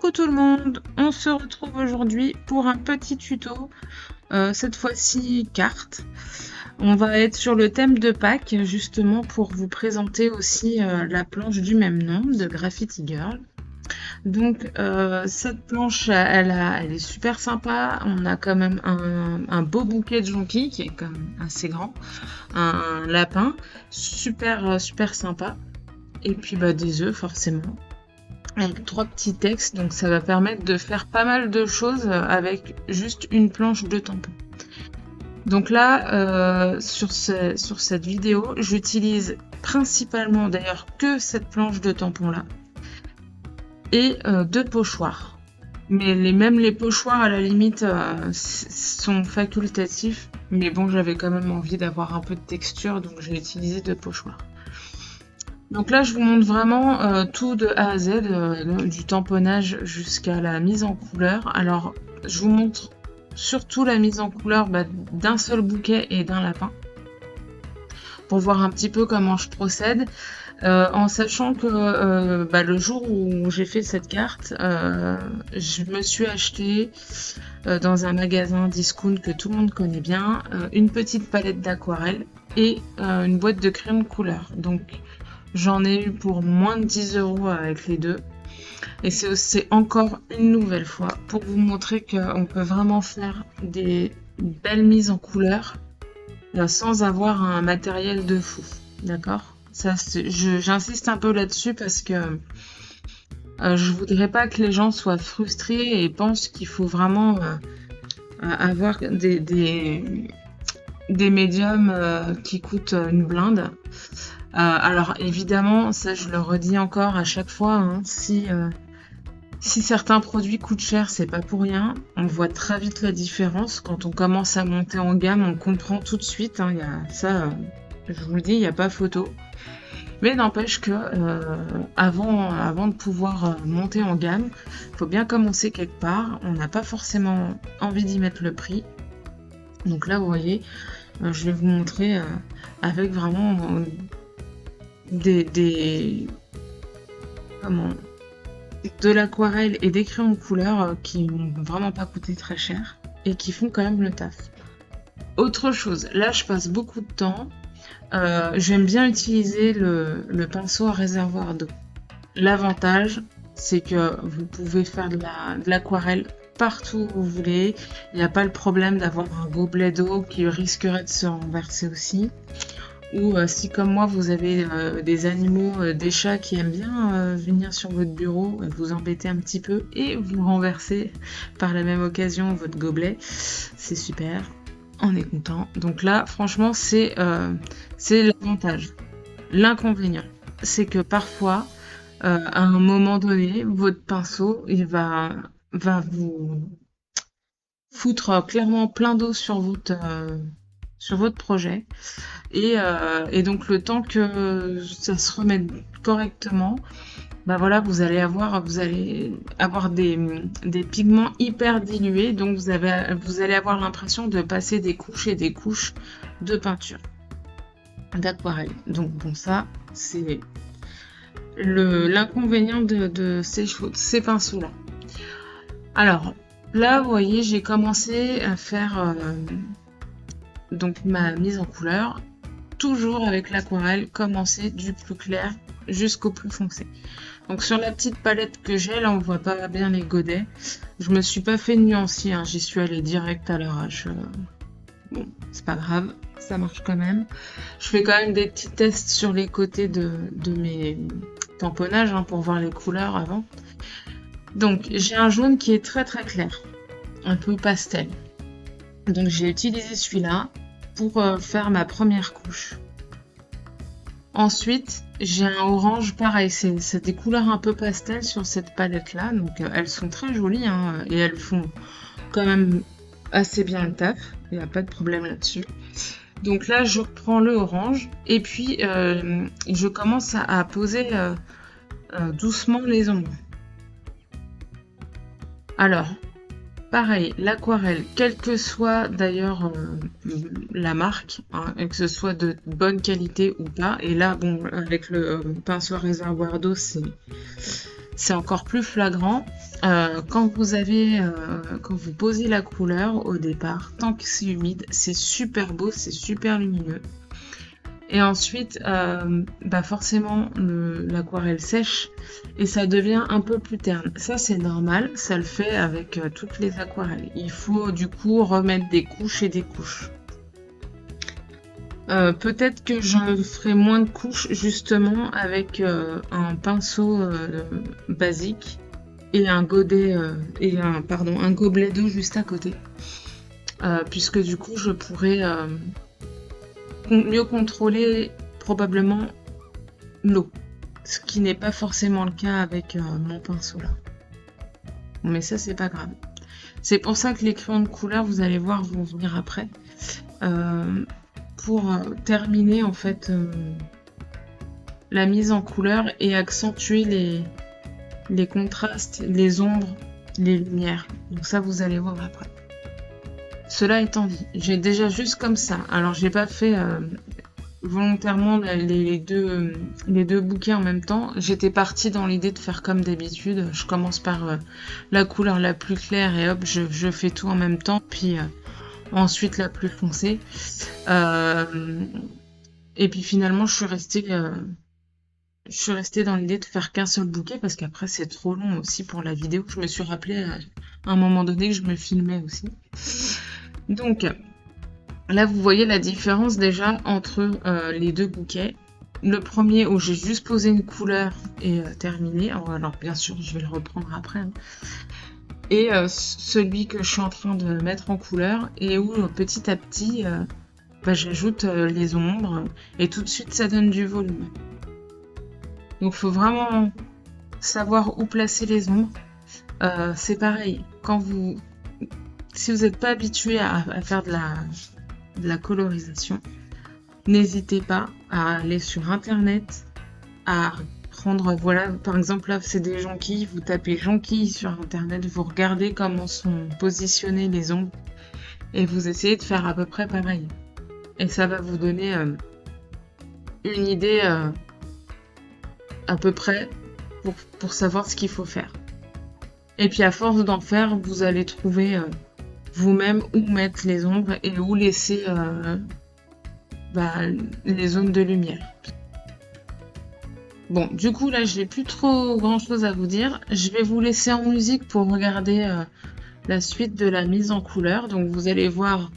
Coucou tout le monde, on se retrouve aujourd'hui pour un petit tuto, cette fois-ci carte. On va être sur le thème de Pâques justement pour vous présenter aussi la planche du même nom de Graffiti Girl. Donc cette planche elle est super sympa, on a quand même un beau bouquet de jonquilles qui est quand même assez grand, un lapin super sympa et puis des œufs forcément. Avec 3 petits textes, donc ça va permettre de faire pas mal de choses avec juste une planche de tampon. Donc là, sur cette vidéo, j'utilise principalement d'ailleurs que cette planche de tampon là et 2 pochoirs. Mais même les pochoirs à la limite sont facultatifs, mais bon j'avais quand même envie d'avoir un peu de texture, donc j'ai utilisé 2 pochoirs. Donc là, je vous montre vraiment tout de A à Z, du tamponnage jusqu'à la mise en couleur. Alors, je vous montre surtout la mise en couleur d'un seul bouquet et d'un lapin, pour voir un petit peu comment je procède, en sachant que le jour où j'ai fait cette carte, je me suis acheté dans un magasin discount que tout le monde connaît bien, une petite palette d'aquarelle et une boîte de crayon de couleur. Donc, j'en ai eu pour moins de 10 € avec les deux. Et c'est encore une nouvelle fois pour vous montrer qu'on peut vraiment faire des belles mises en couleur sans avoir un matériel de fou. D'accord ? J'insiste un peu là-dessus parce que je voudrais pas que les gens soient frustrés et pensent qu'il faut vraiment avoir des médiums qui coûtent une blinde. Alors évidemment, ça je le redis encore à chaque fois, hein, si certains produits coûtent cher, c'est pas pour rien. On voit très vite la différence. Quand on commence à monter en gamme, on comprend tout de suite. Hein, je vous le dis, il n'y a pas photo. Mais n'empêche que avant de pouvoir monter en gamme, il faut bien commencer quelque part. On n'a pas forcément envie d'y mettre le prix. Donc là, vous voyez, je vais vous montrer avec vraiment de l'aquarelle et des crayons de couleur qui n'ont vraiment pas coûté très cher et qui font quand même le taf. Autre chose, là je passe beaucoup de temps, j'aime bien utiliser le pinceau à réservoir d'eau. L'avantage, c'est que vous pouvez faire de l'aquarelle partout où vous voulez, il n'y a pas le problème d'avoir un gobelet d'eau qui risquerait de se renverser aussi. Ou si comme moi vous avez des animaux, des chats qui aiment bien venir sur votre bureau et vous embêter un petit peu et vous renverser par la même occasion votre gobelet, c'est super, on est content. Donc là franchement c'est l'avantage. L'inconvénient, c'est que parfois à un moment donné votre pinceau il va vous foutre clairement plein d'eau sur votre projet. Et donc le temps que ça se remette correctement, vous allez avoir des pigments hyper dilués, donc vous allez avoir l'impression de passer des couches et des couches de peinture d'aquarelle. Donc bon, ça c'est l'inconvénient de ces pinceaux là. Alors là vous voyez, j'ai commencé à faire donc ma mise en couleur, toujours avec l'aquarelle, commencer du plus clair jusqu'au plus foncé. Donc sur la petite palette que j'ai, là on voit pas bien les godets. Je me suis pas fait de nuancier, hein, j'y suis allée direct à l'arrache. Bon, c'est pas grave, ça marche quand même. Je fais quand même des petits tests sur les côtés de mes tamponnages pour voir les couleurs avant. Donc j'ai un jaune qui est très très clair, un peu pastel. Donc j'ai utilisé celui-là pour faire ma première couche. Ensuite, j'ai un orange pareil, c'est des couleurs un peu pastel sur cette palette-là, donc elles sont très jolies et elles font quand même assez bien le taf, il n'y a pas de problème là-dessus. Donc là, je reprends le orange et puis je commence à poser doucement les ombres. Alors, pareil, l'aquarelle, quelle que soit d'ailleurs la marque, et que ce soit de bonne qualité ou pas, et là, bon, avec le pinceau à réservoir d'eau, c'est encore plus flagrant quand vous posez la couleur au départ. Tant que c'est humide, c'est super beau, c'est super lumineux. Et ensuite, forcément, l'aquarelle sèche et ça devient un peu plus terne. Ça, c'est normal, ça le fait avec toutes les aquarelles. Il faut du coup remettre des couches et des couches. Peut-être que je ferai moins de couches justement avec un pinceau basique et un godet un gobelet d'eau juste à côté. Puisque du coup, je pourrais mieux contrôler probablement l'eau, ce qui n'est pas forcément le cas avec mon pinceau là. Mais ça c'est pas grave. C'est pour ça que les crayons de couleur, vous allez voir, vont venir après, pour terminer en fait la mise en couleur et accentuer les contrastes, les ombres, les lumières. Donc ça vous allez voir après. Cela étant dit, j'ai déjà juste comme ça. Alors j'ai pas fait volontairement les deux bouquets en même temps. J'étais partie dans l'idée de faire comme d'habitude. Je commence par la couleur la plus claire et hop, je fais tout en même temps. Puis ensuite la plus foncée. Et puis finalement je suis restée dans l'idée de faire qu'un seul bouquet parce qu'après c'est trop long aussi pour la vidéo. Je me suis rappelé à un moment donné que je me filmais aussi. Donc là vous voyez la différence déjà entre les deux bouquets. Le premier où j'ai juste posé une couleur et terminé. Alors bien sûr je vais le reprendre après. Hein. Et celui que je suis en train de mettre en couleur et où petit à petit j'ajoute les ombres et tout de suite ça donne du volume. Donc il faut vraiment savoir où placer les ombres. C'est pareil, si vous n'êtes pas habitué à faire de la colorisation, n'hésitez pas à aller sur internet, à prendre, voilà, par exemple là c'est des jonquilles, vous tapez jonquilles sur internet, vous regardez comment sont positionnées les ombres et vous essayez de faire à peu près pareil. Et ça va vous donner une idée à peu près pour savoir ce qu'il faut faire. Et puis à force d'en faire, vous allez trouver vous-même où mettre les ombres et où laisser les zones de lumière. Bon, du coup là je n'ai plus trop grand chose à vous dire. Je vais vous laisser en musique pour regarder la suite de la mise en couleur. Donc vous allez voir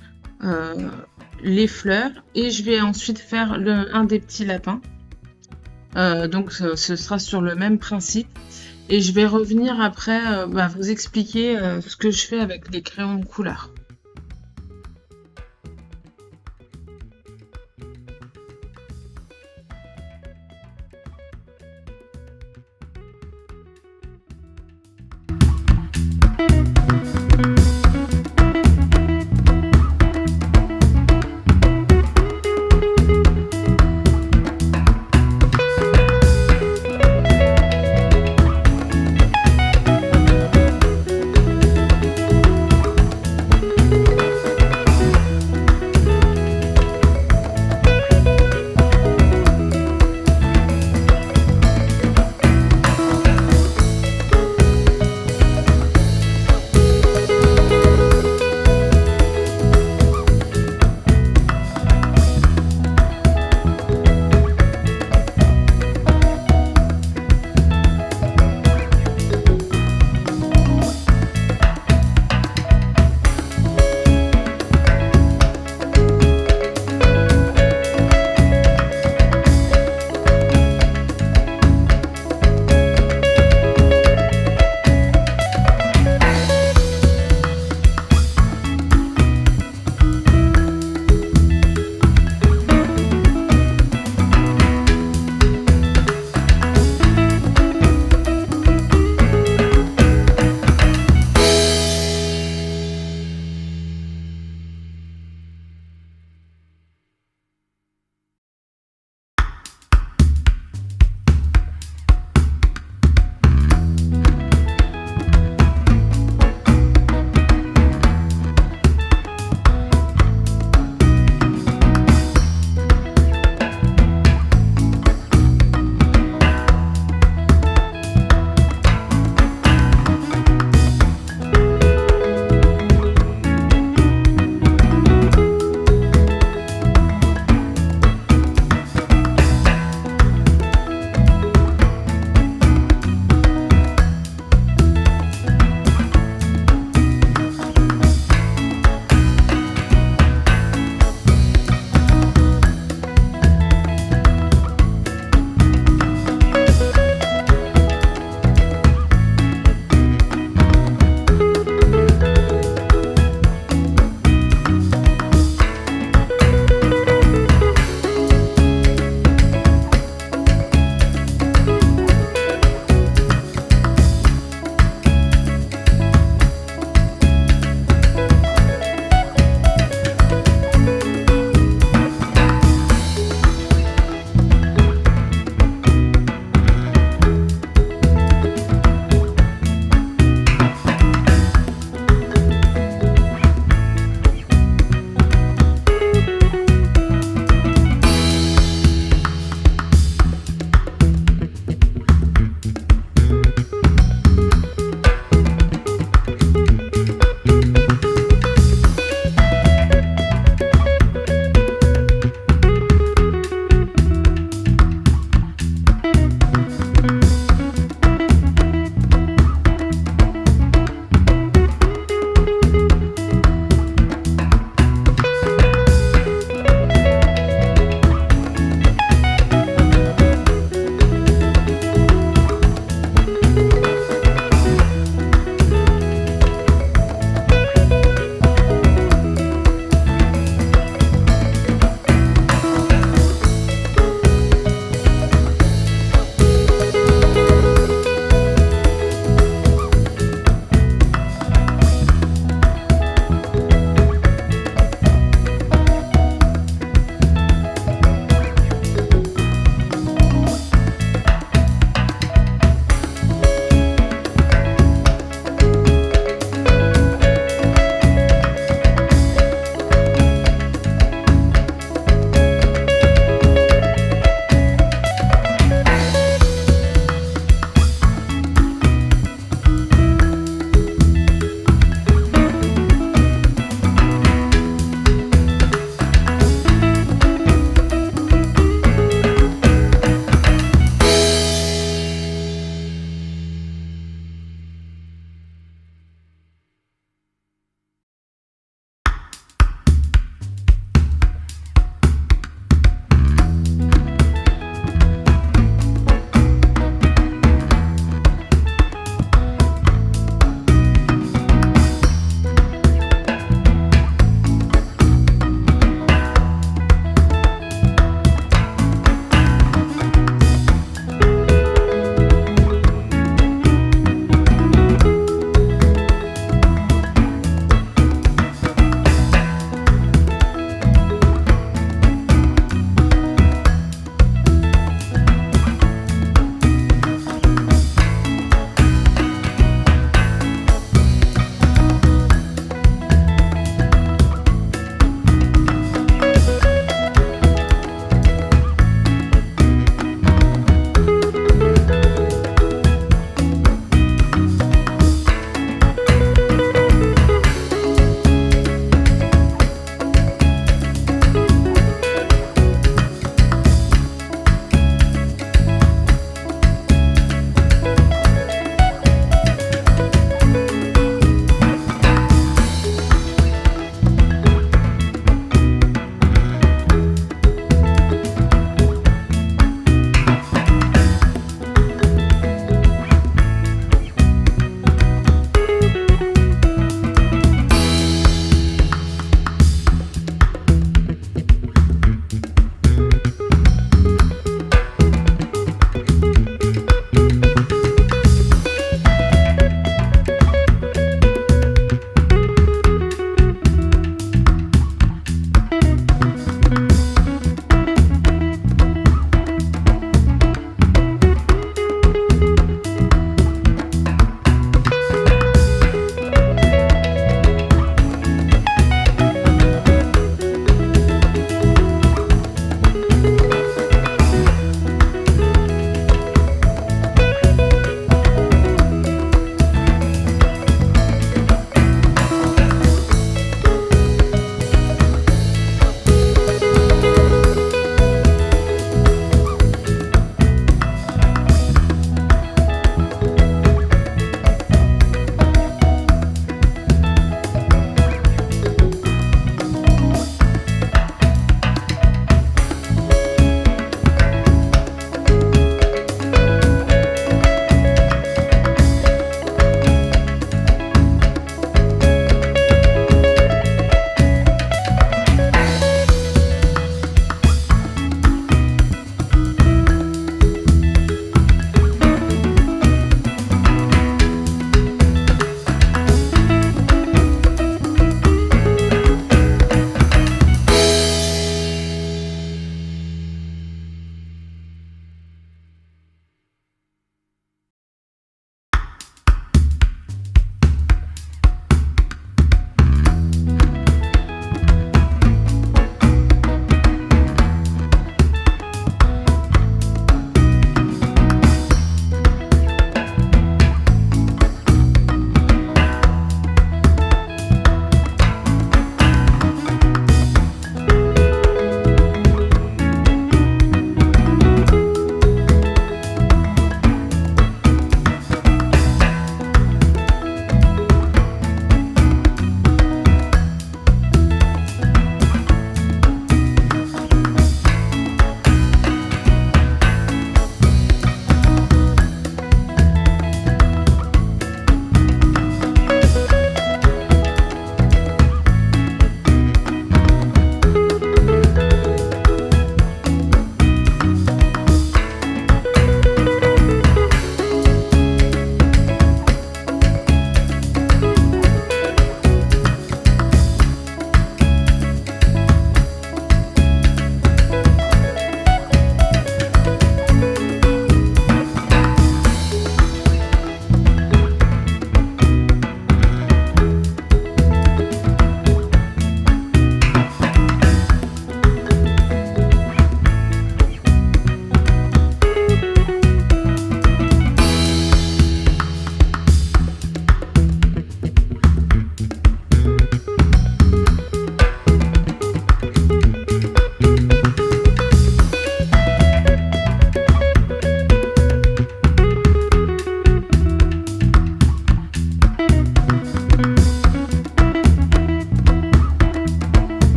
les fleurs et je vais ensuite faire un des petits lapins. Donc ce sera sur le même principe. Et je vais revenir après vous expliquer ce que je fais avec les crayons de couleur.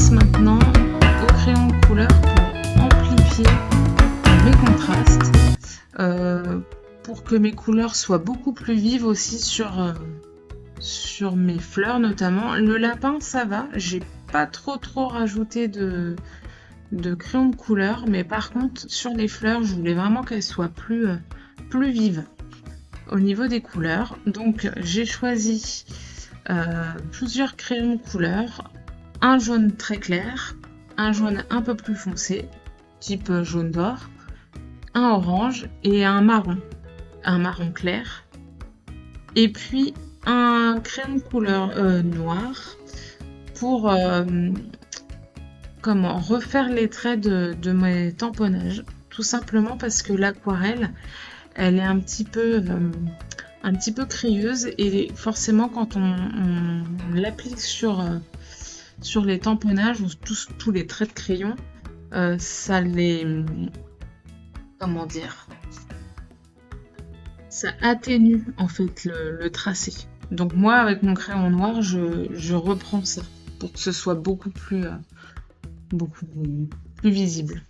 passe maintenant au crayon de couleur pour amplifier mes contrastes, pour que mes couleurs soient beaucoup plus vives aussi sur mes fleurs notamment. Le lapin, ça va, j'ai pas trop rajouté de crayon de couleur, mais par contre sur les fleurs, je voulais vraiment qu'elles soient plus vives au niveau des couleurs. Donc j'ai choisi plusieurs crayons de couleur, un jaune très clair, un jaune un peu plus foncé, type jaune d'or, un orange et un marron clair, et puis un crayon de couleur noir pour refaire les traits de mes tamponnages, tout simplement parce que l'aquarelle, elle est un petit peu crieuse, et forcément quand on l'applique sur les tamponnages ou tous les traits de crayon, ça les... comment dire, ça atténue en fait le tracé. Donc moi, avec mon crayon noir, je reprends ça pour que ce soit beaucoup plus visible.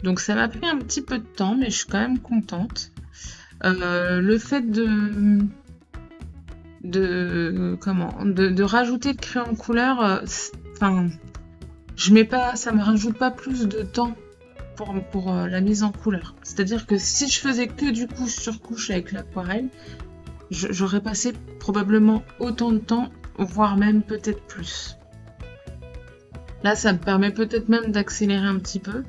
Donc ça m'a pris un petit peu de temps, mais je suis quand même contente. Le fait de rajouter de crayon de couleur, ça me rajoute pas plus de temps pour la mise en couleur. C'est-à-dire que si je faisais que du couche sur couche avec l'aquarelle, j'aurais passé probablement autant de temps, voire même peut-être plus. Là, ça me permet peut-être même d'accélérer un petit peu.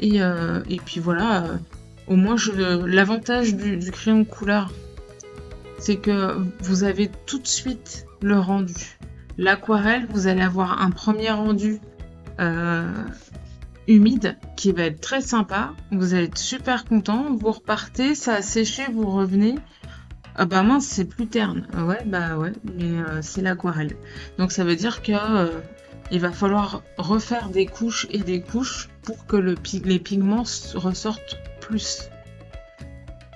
Et puis voilà, au moins l'avantage du crayon de couleur, c'est que vous avez tout de suite le rendu. L'aquarelle, vous allez avoir un premier rendu humide qui va être très sympa. Vous allez être super content. Vous repartez, ça a séché, vous revenez. Ah bah mince, c'est plus terne. Ouais, mais c'est l'aquarelle. Donc ça veut dire que il va falloir refaire des couches et des couches pour que les pigments ressortent plus.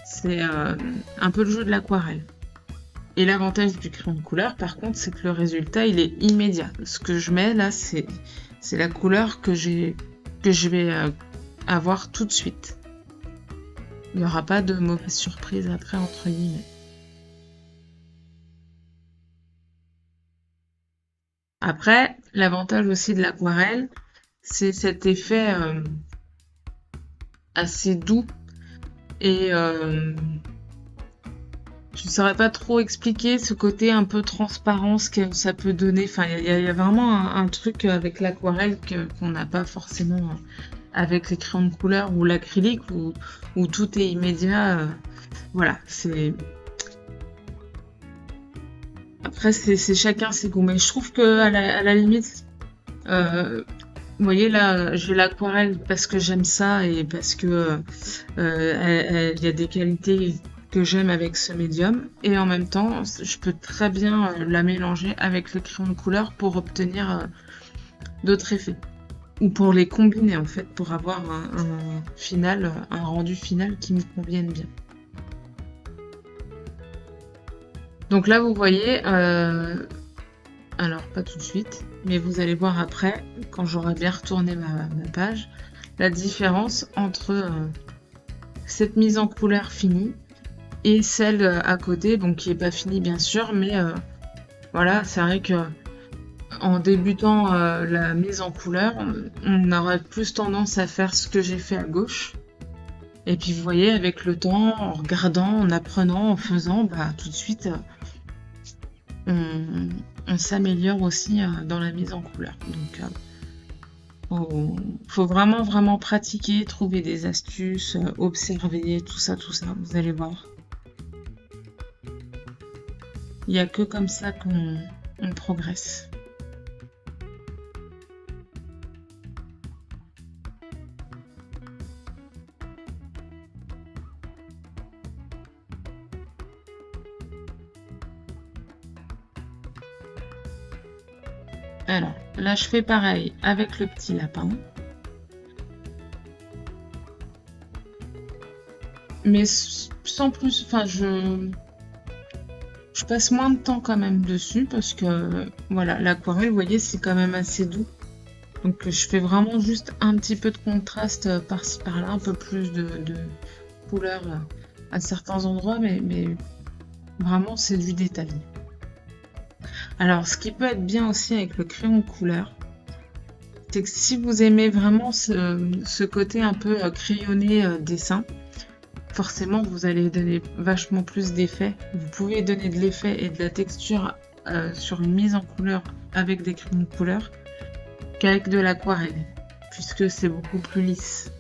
C'est un peu le jeu de l'aquarelle. Et l'avantage du crayon de couleur, par contre, c'est que le résultat, il est immédiat. Ce que je mets là, c'est la couleur que je vais avoir tout de suite. Il n'y aura pas de mauvaise surprise après, entre guillemets. Après, l'avantage aussi de l'aquarelle, c'est cet effet assez doux, et je ne saurais pas trop expliquer ce côté un peu transparence que ça peut donner. Enfin, il y a vraiment un truc avec l'aquarelle qu'on n'a pas forcément avec les crayons de couleur ou l'acrylique, où tout est immédiat. Voilà, c'est... Après, c'est chacun ses goûts. Mais je trouve que à la limite, vous voyez là, j'ai l'aquarelle parce que j'aime ça et parce que il y a des qualités que j'aime avec ce médium, et en même temps je peux très bien la mélanger avec le crayon de couleur pour obtenir d'autres effets, ou pour les combiner en fait, pour avoir un rendu final qui me convienne bien. Donc là vous voyez, alors pas tout de suite, mais vous allez voir après, quand j'aurai bien retourné ma page, la différence entre cette mise en couleur finie et celle à côté, donc qui est pas finie bien sûr, mais voilà, c'est vrai que en débutant la mise en couleur, on aurait plus tendance à faire ce que j'ai fait à gauche. Et puis vous voyez, avec le temps, en regardant, en apprenant, en faisant, bah tout de suite, on s'améliore aussi dans la mise en couleur. Donc faut vraiment pratiquer, trouver des astuces, observer, tout ça, vous allez voir. Il n'y a que comme ça qu'on progresse. Alors, là je fais pareil avec le petit lapin. mais sans plus, enfin je passe moins de temps quand même dessus parce que voilà, l'aquarelle, vous voyez, c'est quand même assez doux. Donc je fais vraiment juste un petit peu de contraste par-ci par-là, un peu plus de couleur à certains endroits, mais vraiment c'est du détail. Alors ce qui peut être bien aussi avec le crayon de couleur, c'est que si vous aimez vraiment ce côté un peu crayonné dessin, forcément vous allez donner vachement plus d'effets. Vous pouvez donner de l'effet et de la texture sur une mise en couleur avec des crayons de couleur qu'avec de l'aquarelle, puisque c'est beaucoup plus lisse.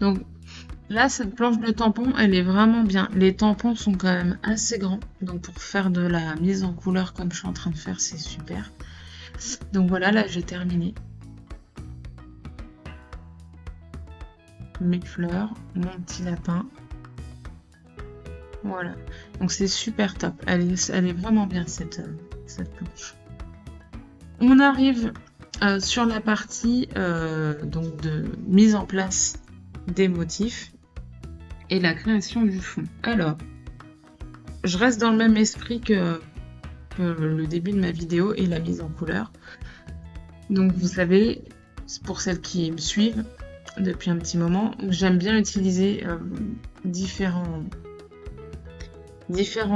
Donc là, cette planche de tampons, elle est vraiment bien. Les tampons sont quand même assez grands, donc pour faire de la mise en couleur comme je suis en train de faire, c'est super. Donc voilà, là j'ai terminé. Mes fleurs, mon petit lapin. Voilà. Donc c'est super top. Elle est vraiment bien cette planche. On arrive sur la partie donc de mise en place des motifs et la création du fond. Alors, je reste dans le même esprit que le début de ma vidéo et la mise en couleur. Donc vous savez, pour celles qui me suivent depuis un petit moment, j'aime bien utiliser différents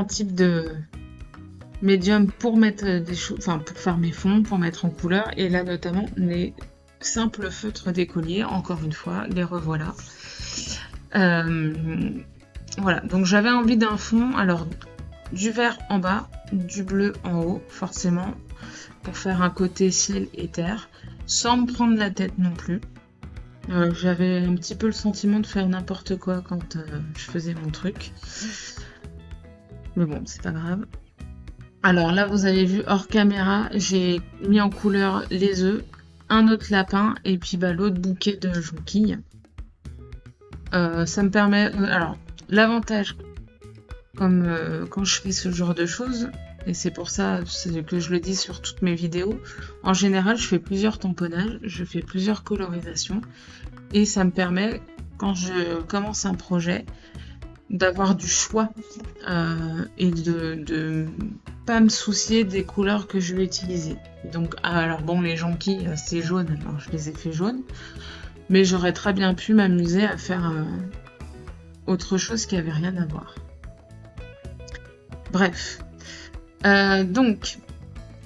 types de médiums pour mettre des choses, enfin pour faire mes fonds, pour mettre en couleur, et là notamment les simples feutres d'écolier, encore une fois, les revoilà. Voilà, donc j'avais envie d'un fond, alors du vert en bas, du bleu en haut, forcément, pour faire un côté ciel et terre, sans me prendre la tête non plus. J'avais un petit peu le sentiment de faire n'importe quoi quand je faisais mon truc. Mais bon, c'est pas grave. Alors là, vous avez vu hors caméra, j'ai mis en couleur les œufs, un autre lapin et puis l'autre bouquet de jonquilles. Ça me permet... alors, l'avantage, comme quand je fais ce genre de choses, et c'est pour ça que je le dis sur toutes mes vidéos, en général, je fais plusieurs tamponnages, je fais plusieurs colorisations, et ça me permet, quand je commence un projet, d'avoir du choix et de pas me soucier des couleurs que je vais utiliser. Donc, alors bon, les jonquilles, c'est jaune, alors je les ai fait jaunes, mais j'aurais très bien pu m'amuser à faire autre chose qui avait rien à voir. Bref. Donc,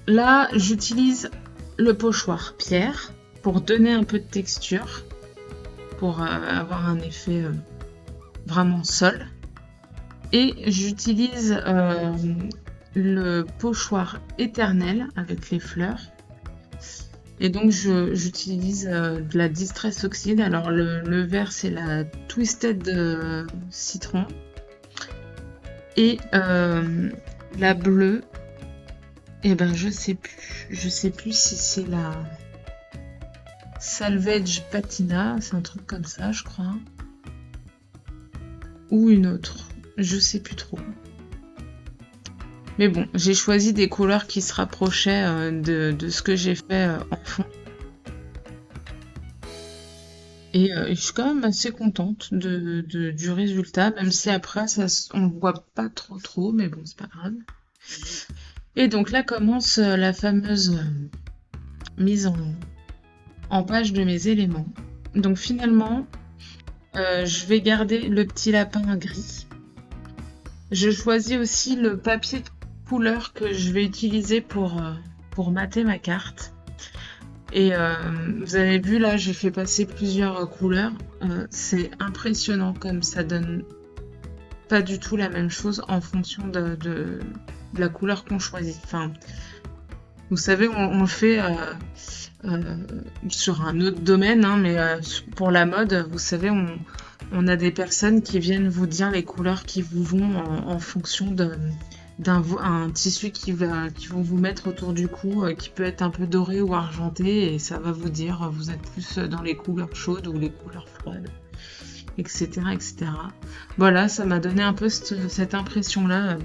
là, j'utilise le pochoir pierre pour donner un peu de texture, pour avoir un effet vraiment sol. Et j'utilise le pochoir éternel avec les fleurs. Et donc j'utilise de la Distress Oxide. Alors le vert c'est la Twisted Citron. Et la bleue, et ben je sais plus si c'est la Salvage Patina, c'est un truc comme ça je crois. Ou une autre, je sais plus trop. Mais bon, j'ai choisi des couleurs qui se rapprochaient de ce que j'ai fait en fond. Et je suis quand même assez contente du résultat, même si après on ne voit pas trop, mais bon, c'est pas grave. Et donc là commence la fameuse mise en page de mes éléments. Donc finalement, je vais garder le petit lapin gris. Je choisis aussi le papier de couleur que je vais utiliser pour mater ma carte. Et vous avez vu là, j'ai fait passer plusieurs couleurs. C'est impressionnant comme ça donne pas du tout la même chose en fonction de la couleur qu'on choisit. Enfin, vous savez, on le fait sur un autre domaine, hein, mais pour la mode, vous savez, on a des personnes qui viennent vous dire les couleurs qui vous vont en fonction un tissu qu'ils vont vous mettre autour du cou, qui peut être un peu doré ou argenté, et ça va vous dire vous êtes plus dans les couleurs chaudes ou les couleurs froides, etc. etc. Voilà, ça m'a donné un peu cette impression-là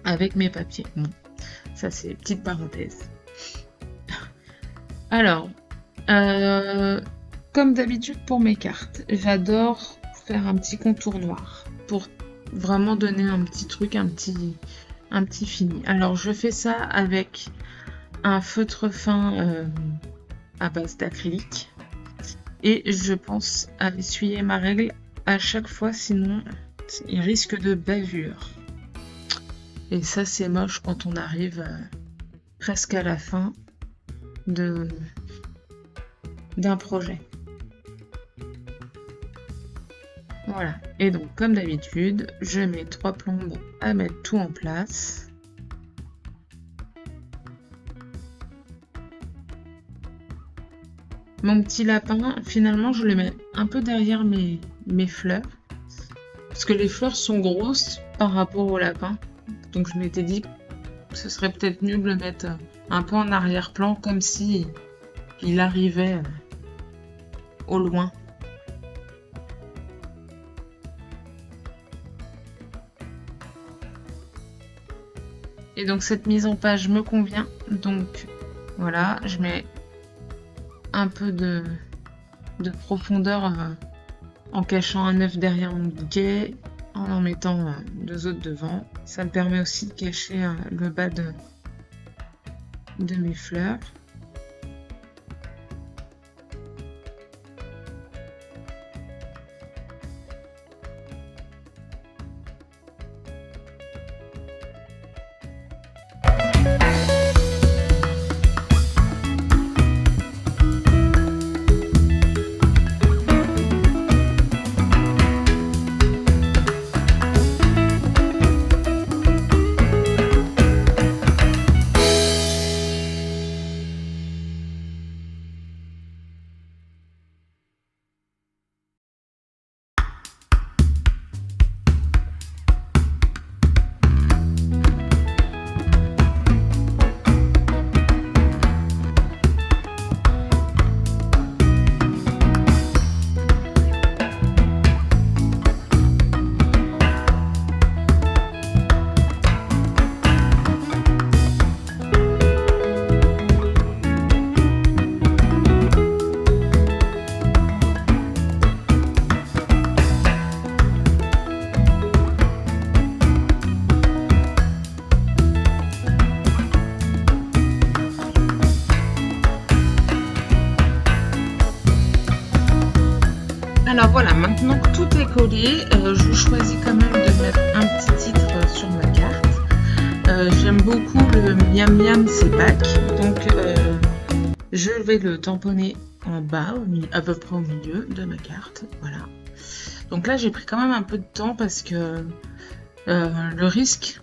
avec mes papiers. Bon, ça c'est petite parenthèse. Alors, comme d'habitude pour mes cartes, j'adore faire un petit contour noir pour vraiment donner un petit truc, un petit fini. Alors je fais ça avec un feutre fin à base d'acrylique et je pense à essuyer ma règle à chaque fois, sinon il risque de bavure. Et ça c'est moche quand on arrive presque à la fin d'un projet. Voilà, et donc comme d'habitude, je mets 3 plombes à mettre tout en place. Mon petit lapin, finalement, je le mets un peu derrière mes fleurs, parce que les fleurs sont grosses par rapport au lapin. Donc je m'étais dit que ce serait peut-être mieux de le mettre un peu en arrière-plan, comme si il arrivait au loin. Et donc cette mise en page me convient. Donc voilà, je mets un peu de profondeur en cachant un œuf derrière mon bouquet, en mettant 2 autres devant. Ça me permet aussi de cacher le bas de mes fleurs. Alors voilà, maintenant que tout est collé, je choisis quand même de mettre un petit titre sur ma carte. J'aime beaucoup le Miam Miam c'est Pâques, donc je vais le tamponner en bas, à peu près au milieu de ma carte. Voilà. Donc là j'ai pris quand même un peu de temps parce que le risque,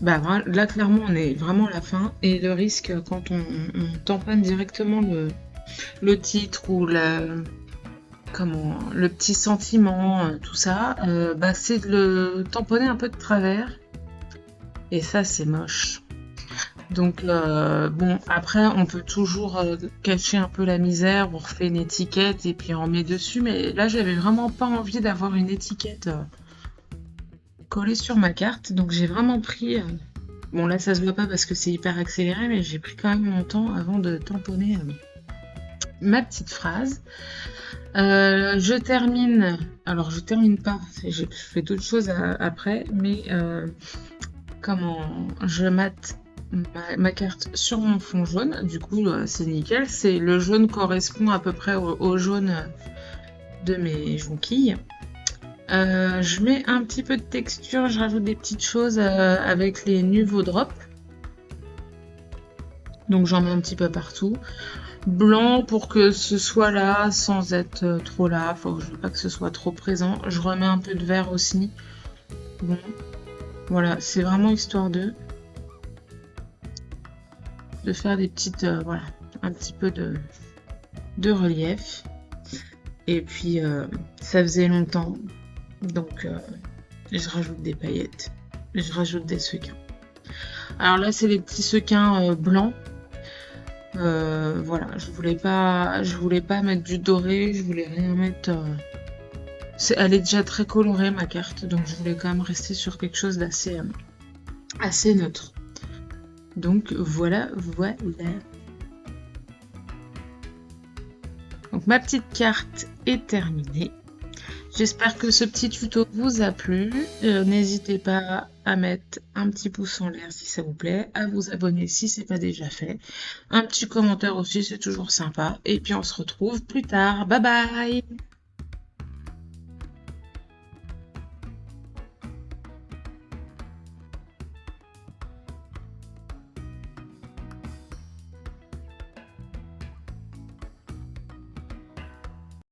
là clairement on est vraiment à la fin, et le risque quand on tamponne directement le titre ou le petit sentiment, tout ça, c'est de le tamponner un peu de travers, et ça c'est moche. Donc bon, après on peut toujours cacher un peu la misère, on refait une étiquette et puis on met dessus, mais là j'avais vraiment pas envie d'avoir une étiquette collée sur ma carte, donc j'ai vraiment pris, bon là ça se voit pas parce que c'est hyper accéléré, mais j'ai pris quand même mon temps avant de tamponner ma petite phrase. Je termine pas, je fais d'autres choses après, mais je mate ma carte sur mon fond jaune, du coup c'est nickel, le jaune correspond à peu près au jaune de mes jonquilles. Je mets un petit peu de texture, je rajoute des petites choses avec les Nuvo Drop, donc j'en mets un petit peu partout. Blanc pour que ce soit là sans être trop là, je veux pas que ce soit trop présent. Je remets un peu de vert aussi. Bon, voilà, c'est vraiment histoire de faire des petites, voilà, un petit peu de relief. Et puis ça faisait longtemps, donc je rajoute des paillettes, je rajoute des sequins. Alors là, c'est les petits sequins blancs. Voilà, je voulais pas mettre du doré, je voulais rien mettre. Elle est déjà très colorée ma carte, donc je voulais quand même rester sur quelque chose d'assez assez neutre. Donc voilà, voilà. Donc ma petite carte est terminée. J'espère que ce petit tuto vous a plu. N'hésitez pas à mettre un petit pouce en l'air si ça vous plaît, à vous abonner si c'est pas déjà fait. Un petit commentaire aussi, c'est toujours sympa. Et puis on se retrouve plus tard. Bye bye!